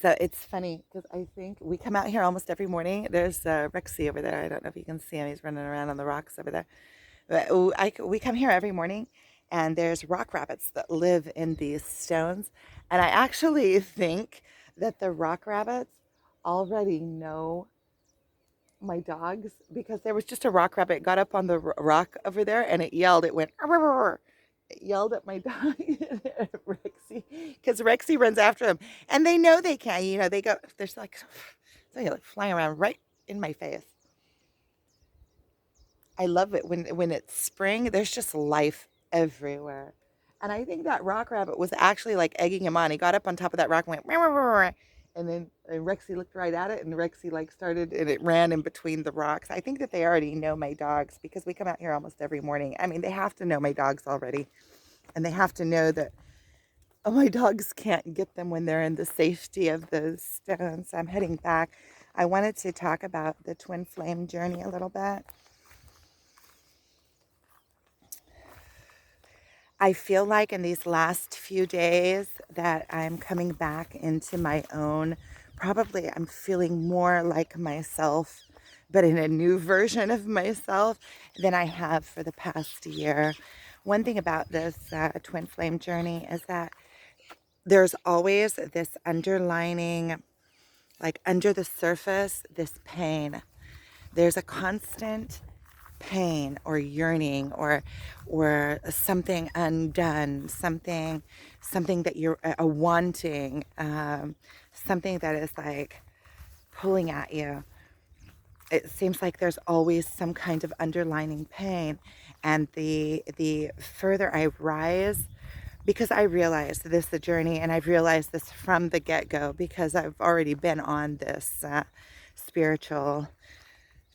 So it's funny because I think we come out here almost every morning. There's Rexy over there. I don't know if you can see him. He's running around on the rocks over there. But we come here every morning, and there's rock rabbits that live in these stones. And I actually think that the rock rabbits already know my dogs because there was just a rock rabbit got up on the rock over there and it yelled. It went, "Arr, arr, arr." It yelled at my dog, Rexy, because Rexy runs after him. And they know they can, they go, there's like, something like flying around right in my face. I love it when it's spring. There's just life everywhere, and I think that rock rabbit was actually like egging him on. He got up on top of that rock and went, "Meow, meow, meow, meow." And then Rexy looked right at it, and Rexy like started, and it ran in between the rocks. I think that they already know my dogs because we come out here almost every morning. I mean, they have to know my dogs already, and they have to know that my dogs can't get them when they're in the safety of those stones. I'm heading back. I wanted to talk about the twin flame journey a little bit. I feel like in these last few days that I'm coming back into my own. Probably I'm feeling more like myself, but in a new version of myself than I have for the past year. One thing about this twin flame journey is that there's always this underlining, like under the surface, this pain. There's a constant pain or yearning or something undone, something that you're a wanting, something that is like pulling at you. It seems like there's always some kind of underlining pain, and the further I rise, because I realized this the journey, and I've realized this from the get-go because I've already been on this spiritual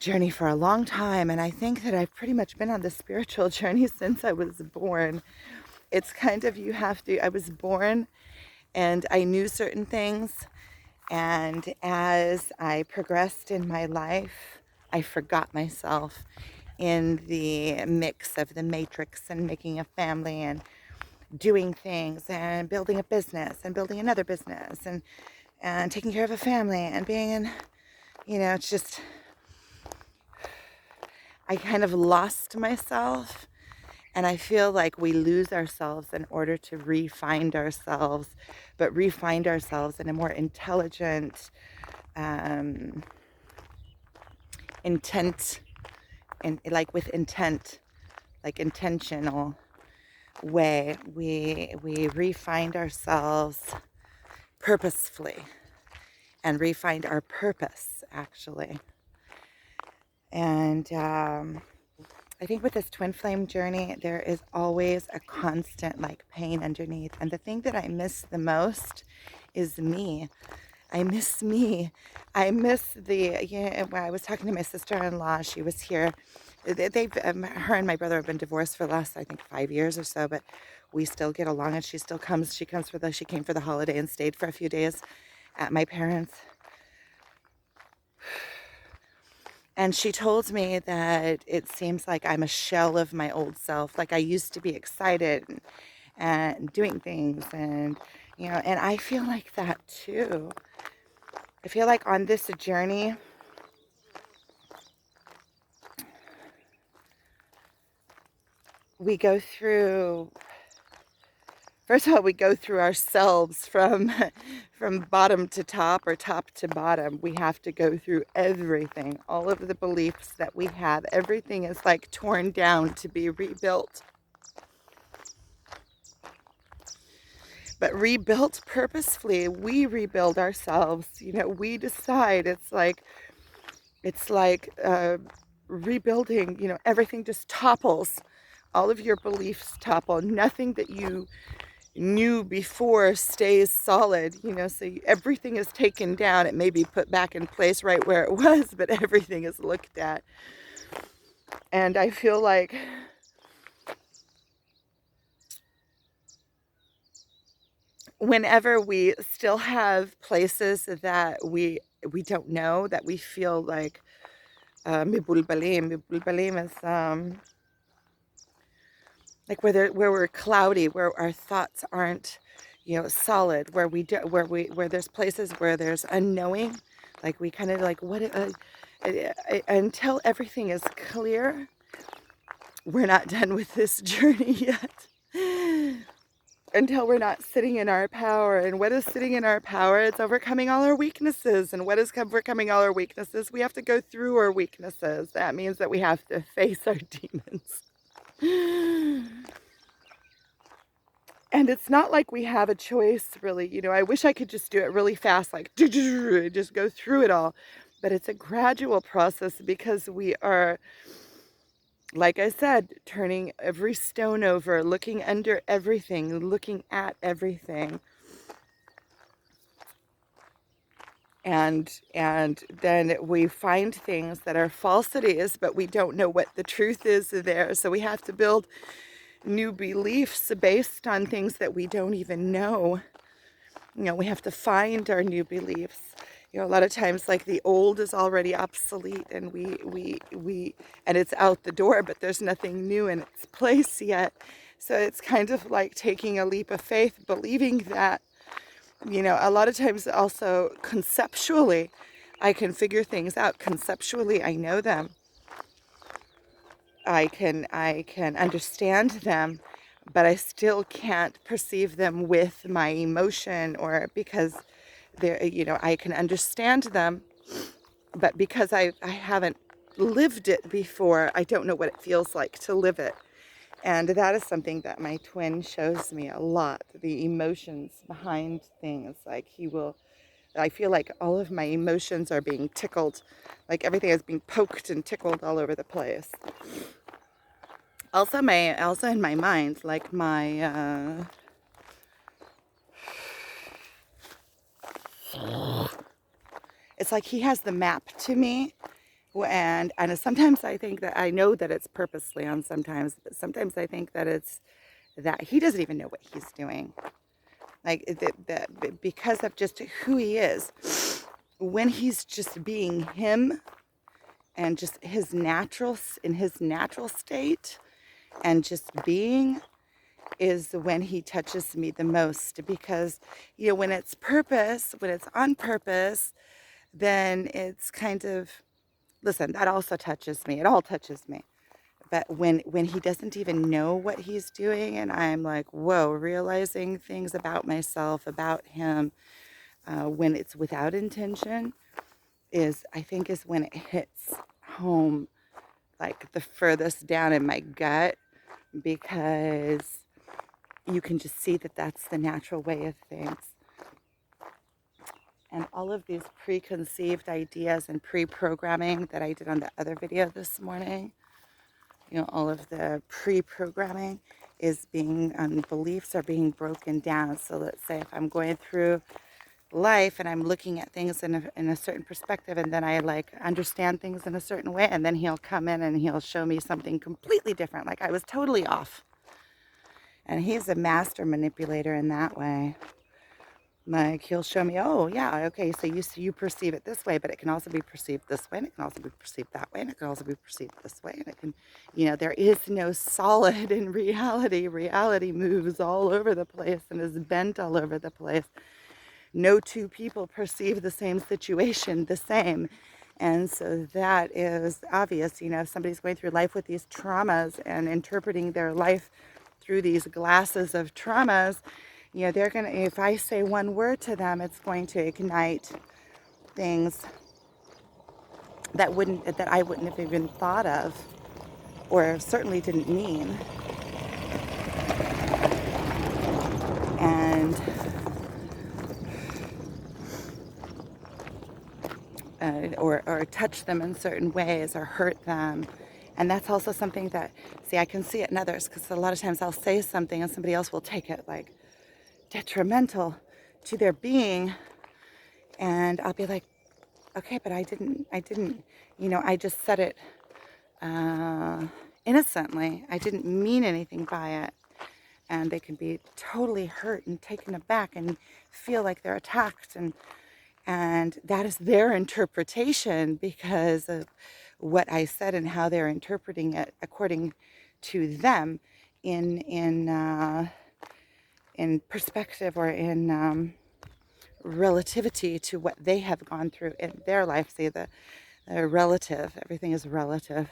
journey for a long time, and I think that I've pretty much been on the spiritual journey since I was born. It's kind of, you have to, I was born and I knew certain things, and as I progressed in my life, I forgot myself in the mix of the matrix and making a family and doing things and building a business and building another business and taking care of a family and being in, it's just, I kind of lost myself, and I feel like we lose ourselves in order to re-find ourselves, but re-find ourselves in a more intelligent, um, intent, and like with intent, like intentional way. We re-find ourselves purposefully and re-find our purpose, actually. And I think with this twin flame journey, there is always a constant like pain underneath. And the thing that I miss the most is me. I miss me. I miss when I was talking to my sister-in-law, she was here. Her and my brother have been divorced for the last, I think, 5 years or so, but we still get along, and she still comes. She came for the holiday and stayed for a few days at my parents'. And she told me that it seems like I'm a shell of my old self. Like I used to be excited and doing things, and and I feel like that too. I feel like on this journey, we go through, first of all, we go through ourselves from from bottom to top or top to bottom. We have to go through everything, all of the beliefs that we have. Everything is like torn down to be rebuilt. But rebuilt purposefully, we rebuild ourselves. We decide. It's like rebuilding. Everything just topples. All of your beliefs topple. Nothing that you knew before stays solid. So everything is taken down. It may be put back in place right where it was, but everything is looked at. And I feel like whenever we still have places that we don't know, that we feel like mibulbalim is like where we're cloudy, where our thoughts aren't solid, where we do, where there's places where there's unknowing, like we kind of like until everything is clear, we're not done with this journey yet. Until we're not sitting in our power. And what is sitting in our power? It's overcoming all our weaknesses. And what is overcoming all our weaknesses? We have to go through our weaknesses. That means that we have to face our demons. And it's not like we have a choice, really. I wish I could just do it really fast, like just go through it all. But it's a gradual process because we are, like I said, turning every stone over, looking under everything, looking at everything. And then we find things that are falsities, but we don't know what the truth is there. So we have to build new beliefs based on things that we don't even know. We have to find our new beliefs. A lot of times, like, the old is already obsolete, and and it's out the door, but there's nothing new in its place yet. So it's kind of like taking a leap of faith, believing that, a lot of times also conceptually, I can figure things out. Conceptually, I know them. I can understand them, but I still can't perceive them with my emotion, or because I can understand them, but because I haven't lived it before, I don't know what it feels like to live it. And that is something that my twin shows me a lot, the emotions behind things. Like, I feel like all of my emotions are being tickled, like everything is being poked and tickled all over the place. Also in my mind, like it's like he has the map to me, and sometimes I think that I know that it's purposely on sometimes, but sometimes I think that it's that he doesn't even know what he's doing. Like, that because of just who he is, when he's just being him and just in his natural state and just being, is when he touches me the most. Because when it's on purpose, then it's kind of, listen, that also touches me. It all touches me. But when he doesn't even know what he's doing, and I'm like, whoa, realizing things about myself, about him, when it's without intention, I think is when it hits home, like the furthest down in my gut, because you can just see that that's the natural way of things. And all of these preconceived ideas and pre-programming that I did on the other video this morning, all of the pre-programming is beliefs are being broken down. So let's say if I'm going through life and I'm looking at things in a certain perspective, and then I like understand things in a certain way, and then he'll come in and he'll show me something completely different, like I was totally off. And he's a master manipulator in that way. Like, he'll show me, oh yeah, okay, so you perceive it this way, but it can also be perceived this way, and it can also be perceived that way, and it can also be perceived this way, and it can, there is no solid in reality. Reality moves all over the place and is bent all over the place. No two people perceive the same situation the same. And so that is obvious. If somebody's going through life with these traumas and interpreting their life through these glasses of traumas, they're going to, if I say one word to them, it's going to ignite things that I wouldn't have even thought of, or certainly didn't mean. And or touch them in certain ways, or hurt them. And that's also something that, I can see it in others, because a lot of times I'll say something and somebody else will take it like detrimental to their being, and I'll be like, okay, but I didn't, I just said it innocently. I didn't mean anything by it. And they can be totally hurt and taken aback and feel like they're attacked, and that is their interpretation because of what I said and how they're interpreting it according to them in in perspective or in relativity to what they have gone through in their life. See, the relative, everything is relative.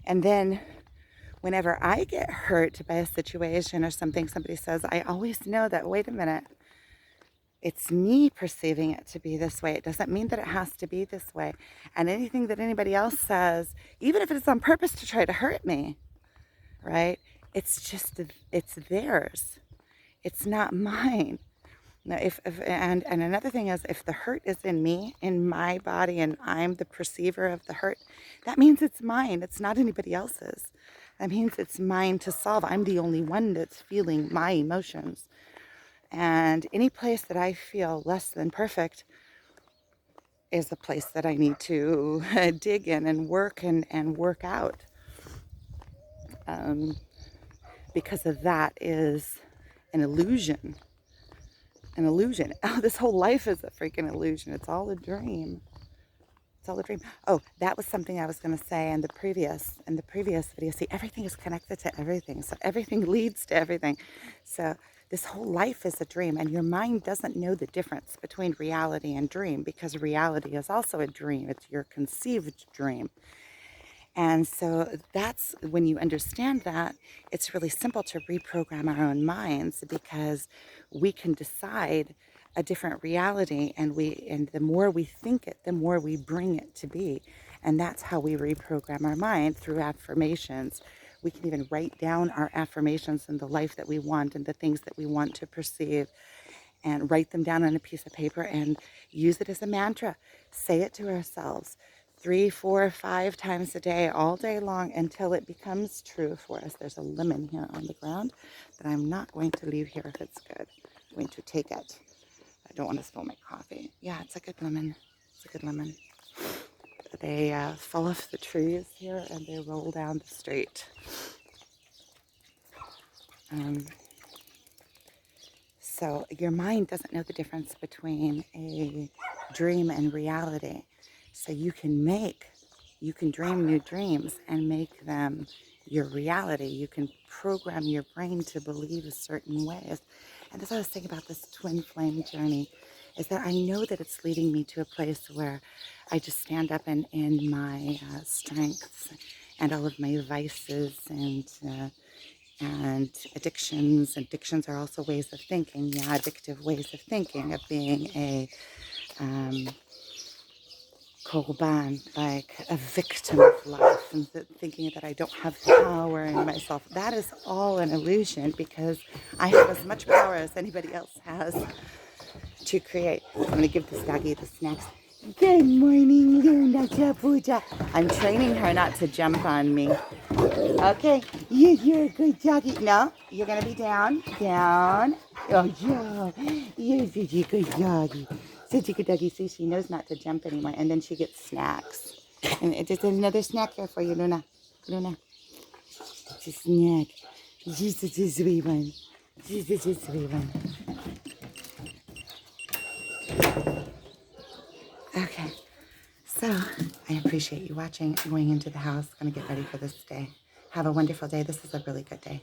And then whenever I get hurt by a situation or something somebody says, I always know that, wait a minute, it's me perceiving it to be this way. It doesn't mean that it has to be this way. And anything that anybody else says, even if it's on purpose to try to hurt me, right? It's just, it's theirs. It's not mine. Now, and another thing is, if the hurt is in me, in my body, and I'm the perceiver of the hurt, that means it's mine. It's not anybody else's. That means it's mine to solve. I'm the only one that's feeling my emotions. And any place that I feel less than perfect is a place that I need to dig in and work work out. Because of that is an illusion. An illusion. Oh, this whole life is a freaking illusion. It's all a dream. It's all a dream. Oh, that was something I was going to say in the previous video. See, everything is connected to everything. So everything leads to everything. So this whole life is a dream, and your mind doesn't know the difference between reality and dream, because reality is also a dream. It's your conceived dream. And so that's when you understand that, it's really simple to reprogram our own minds, because we can decide a different reality, and the more we think it, the more we bring it to be. And that's how we reprogram our mind, through affirmations. We can even write down our affirmations and the life that we want and the things that we want to perceive, and write them down on a piece of paper and use it as a mantra. Say it to ourselves 3, 4, 5 times a day, all day long, until it becomes true for us. There's a lemon here on the ground that I'm not going to leave here if it's good. I'm going to take it. I don't want to spill my coffee. Yeah, it's a good lemon. It's a good lemon. They fall off the trees here and they roll down the street. So your mind doesn't know the difference between a dream and reality. So you can dream new dreams and make them your reality. You can program your brain to believe a certain ways. And as I was thinking about this twin flame journey, is that I know that it's leading me to a place where I just stand up in my strengths and all of my vices and addictions. Addictions are also ways of thinking, addictive ways of thinking, of being a korban, like a victim of life, and thinking that I don't have power in myself. That is all an illusion, because I have as much power as anybody else has to create. I'm going to give this doggy the snacks. Good morning, Luna Jabuja. I'm training her not to jump on me. Okay, you're a good doggy. No, you're going to be down. Oh, yeah, you're such a good doggy. Such a good doggy. See, she knows not to jump anymore, and then she gets snacks. And there's another snack here for you, Luna. It's a snack. She's such a sweet one. She's such a sweet one. Okay, so I appreciate you watching. I'm going into the house. Going to get ready for this day. Have a wonderful day. This is a really good day.